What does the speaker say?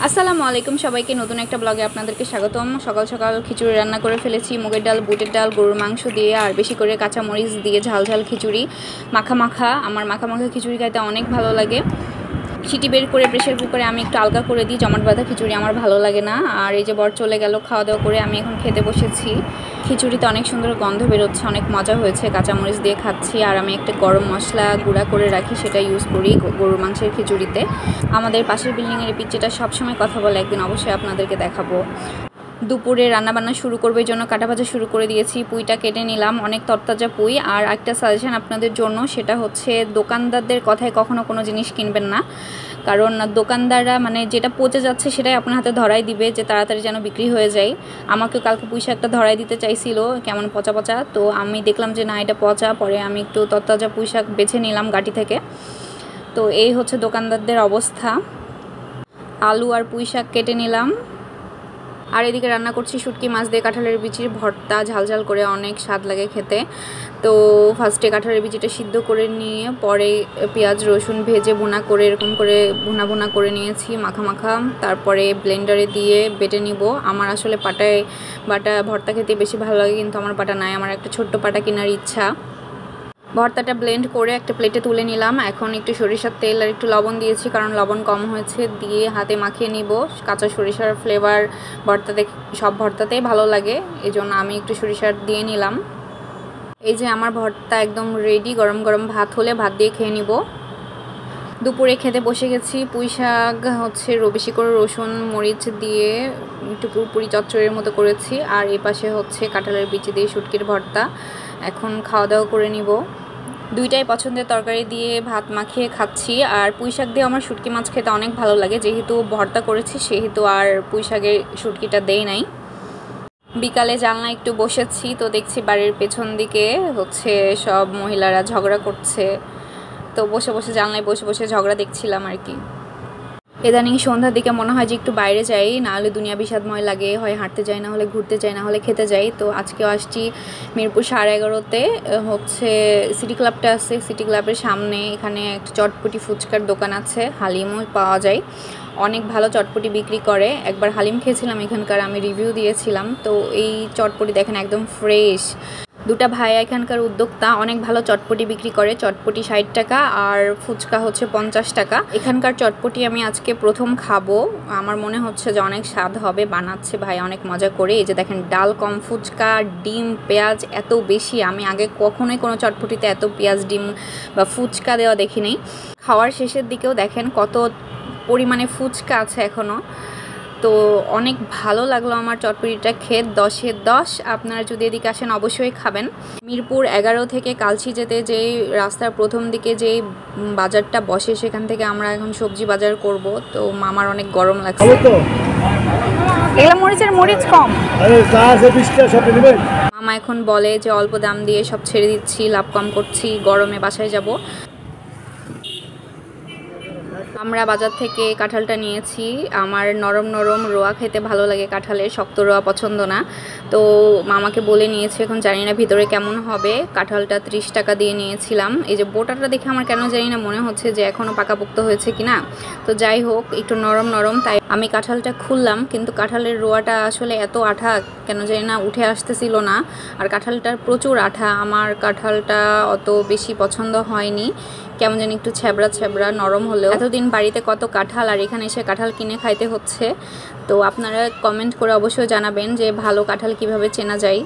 আসসালামু আলাইকুম সবাইকে নতুন একটা ব্লগে আপনাদেরকে স্বাগতম। সকাল সকাল খিচুড়ি রান্না করে ফেলেছি, মুগের ডাল, বুটের ডাল, গরুর মাংস দিয়ে আর বেশি করে কাঁচা মরিচ দিয়ে ঝাল ঝাল খিচুড়ি। মাখা মাখা, আমার মাখা মাখা খিচুড়ি খাইতে অনেক ভালো লাগে। সিটি বের করে প্রেশার কুকারে আমি একটু আলগা করে দিই, জমাট বাঁধা খিচুড়ি আমার ভালো লাগে না। আর এই যে বর চলে গেল, খাওয়া দাওয়া করে আমি এখন খেতে বসেছি। খিচুড়িতে অনেক সুন্দর গন্ধ বেরোচ্ছে, অনেক মজা হয়েছে। কাঁচামরিচ দিয়ে খাচ্ছি আর আমি একটা গরম মশলা গুঁড়া করে রাখি, সেটা ইউজ করি গরুর মাংসের খিচুড়িতে। আমাদের পাশের বিল্ডিংয়ের এই পিচ্চিটা সবসময় কথা বলে, একদিন অবশ্যই আপনাদেরকে দেখাবো। দুপুরে রান্নাবান্না শুরু করবে জন্য কাটা ভাজা শুরু করে দিয়েছি। পুঁইটা কেটে নিলাম, অনেক তরতাজা পুঁই। আর একটা সাজেশন আপনাদের জন্য, সেটা হচ্ছে দোকানদারদের কথায় কখনো কোনো জিনিস কিনবেন না, কারণ দোকানদাররা মানে যেটা পচে যাচ্ছে সেটাই আপনার হাতে ধরাই দিবে, যে তাড়াতাড়ি যেন বিক্রি হয়ে যায়। আমাকে কালকে পুঁই শাকটা ধরাই দিতে চাইছিল কেমন পচা পচা, তো আমি দেখলাম যে না, এটা পচা। পরে আমি একটু তরতাজা পুঁই শাক বেছে নিলাম গাঁটি থেকে। তো এই হচ্ছে দোকানদারদের অবস্থা। আলু আর পুঁই শাক কেটে নিলাম। আর এদিকে রান্না করছি শুটকি মাছ দিয়ে কাঁঠালের বিচির ভর্তা, ঝালঝাল করে, অনেক স্বাদ লাগে খেতে। তো ফার্স্টে কাঁঠালের বিচিটা সিদ্ধ করে নিয়ে পরে পেঁয়াজ রসুন ভেজে ভুনা করে, এরকম করে ভুনা ভুনা করে নিয়েছি মাখা মাখা। তারপরে ব্লেন্ডারে দিয়ে বেটে নিব। আমার আসলে পাটায় বাটা ভর্তা খেতে বেশি ভালো লাগে, কিন্তু আমার পাটা নাই, আমার একটা ছোট্ট পাটা কেনার ইচ্ছা। ভর্তাটা ব্লেন্ড করে একটা প্লেটে তুলে নিলাম। এখন একটু সরিষার তেল আর একটু লবণ দিয়েছি, কারণ লবণ কম হয়েছে, দিয়ে হাতে মাখিয়ে নিব। কাঁচা সরিষার ফ্লেভার ভর্তাতে, সব ভর্তাতেই ভালো লাগে, এই জন্য আমি একটু সরিষার দিয়ে নিলাম। এই যে আমার ভর্তা একদম রেডি। গরম গরম ভাত হলে ভাত দিয়ে খেয়ে নিব। দুপুরে খেতে বসে গেছি। পুঁই শাক হচ্ছে বেশি করে রসুন মরিচ দিয়ে একটু পুরোপুরি চচ্চড়ের মতো করেছি। আর এ পাশে হচ্ছে কাঁঠালের বিচি দিয়ে শুটকির ভর্তা। এখন খাওয়া দাওয়া করে নিব। দুইটাই পছন্দের তরকারি দিয়ে ভাত মাখিয়ে খাচ্ছি। আর পুঁই শাক দিয়ে আমার শুটকি মাছ খেতে অনেক ভালো লাগে, যেহেতু ভর্তা করেছি সেহেতু আর পুঁই শাকের শুটকিটা দেই নাই। বিকালে জানলা একটু বসেছি, তো দেখছি বাড়ির পেছন দিকে হচ্ছে সব মহিলারা ঝগড়া করছে, তো বসে বসে জানলায় বসে বসে ঝগড়া দেখছিলাম আর কি। ইদানিং সন্ধ্যার দিকে মনে হয় যে একটু বাইরে যাই, না হলে দুনিয়া বিষাদময় লাগে। হয় হাঁটতে যাই, না হলে ঘুরতে যাই, না হলে খেতে যাই। তো আজকেও আসছি মিরপুর 11:30-তে হচ্ছে সিটি ক্লাবটা আছে, সিটি ক্লাবের সামনে এখানে একটা চটপটি ফুচকার দোকান আছে, হালিমও পাওয়া যায়, অনেক ভালো চটপটি বিক্রি করে। একবার হালিম খেয়েছিলাম এখানকার, আমি রিভিউ দিয়েছিলাম। তো এই চটপটি দেখেন একদম ফ্রেশ। দুটা ভাইয়া এখানকার উদ্যোক্তা, অনেক ভালো চটপটি বিক্রি করে। চটপটি 60 টাকা আর ফুচকা হচ্ছে 50 টাকা। এখানকার চটপটি আমি আজকে প্রথম খাবো, আমার মনে হচ্ছে যে অনেক স্বাদ হবে। বানাচ্ছে ভাই অনেক মজা করে। এই যে দেখেন ডাল কম, ফুচকা, ডিম, পেঁয়াজ এত বেশি, আমি আগে কখনোই কোনো চটপটিতে এত পেঁয়াজ, ডিম বা ফুচকা দেওয়া দেখিনি। খাওয়ার শেষের দিকেও দেখেন কত পরিমাণে ফুচকা আছে এখনও। তো অনেক ভালো লাগলো আমার চটপটিটা খেয়ে, 10-এ 10। আপনারা যদি এদিকে আসেন অবশ্যই খাবেন। মিরপুর 11 থেকে কালচি যেতে যেই রাস্তার প্রথম দিকে যেই বাজারটা বসে, সেখান থেকে আমরা এখন সবজি বাজার করব। তো মামার অনেক গরম লাগছে। এগুলা মরিচ কম, মামা এখন বলে যে অল্প দাম দিয়ে সব ছেড়ে দিচ্ছি, লাভ কম করছি, গরমে বাসায় যাব। আমরা বাজার থেকে কাঁঠালটা নিয়েছি। আমার নরম নরম রোয়া খেতে ভালো লাগে কাঁঠালের, শক্ত রোয়া পছন্দ না। তো মামাকে বলে নিয়েছি, এখন জানি না ভিতরে কেমন হবে। কাঁঠালটা 30 টাকা দিয়ে নিয়েছিলাম। এই যে বোটাটা দেখে আমার কেন জানি না মনে হচ্ছে যে এখনও পাকাপোক্ত হয়েছে কিনা। তো যাই হোক, একটু নরম নরম, তাই আমি কাঁঠালটা খুললাম, কিন্তু কাঁঠালের রোয়াটা আসলে এত আঠা কেন জানি না উঠে আসতেছিল না। আর কাঁঠালটার প্রচুর আঠা, আমার কাঁঠালটা অত বেশি পছন্দ হয়নি, কেমন যেন একটু ছ্যাবড়া ছ্যাবড়া। নরম হলেও এতদিন বাড়িতে কত কাঁঠাল, আর এখানে এসে কাঁঠাল কিনে খাইতে হচ্ছে। তো আপনারা কমেন্ট করে অবশ্যই জানাবেন যে ভালো কাঁঠাল কিভাবে চেনা যায়।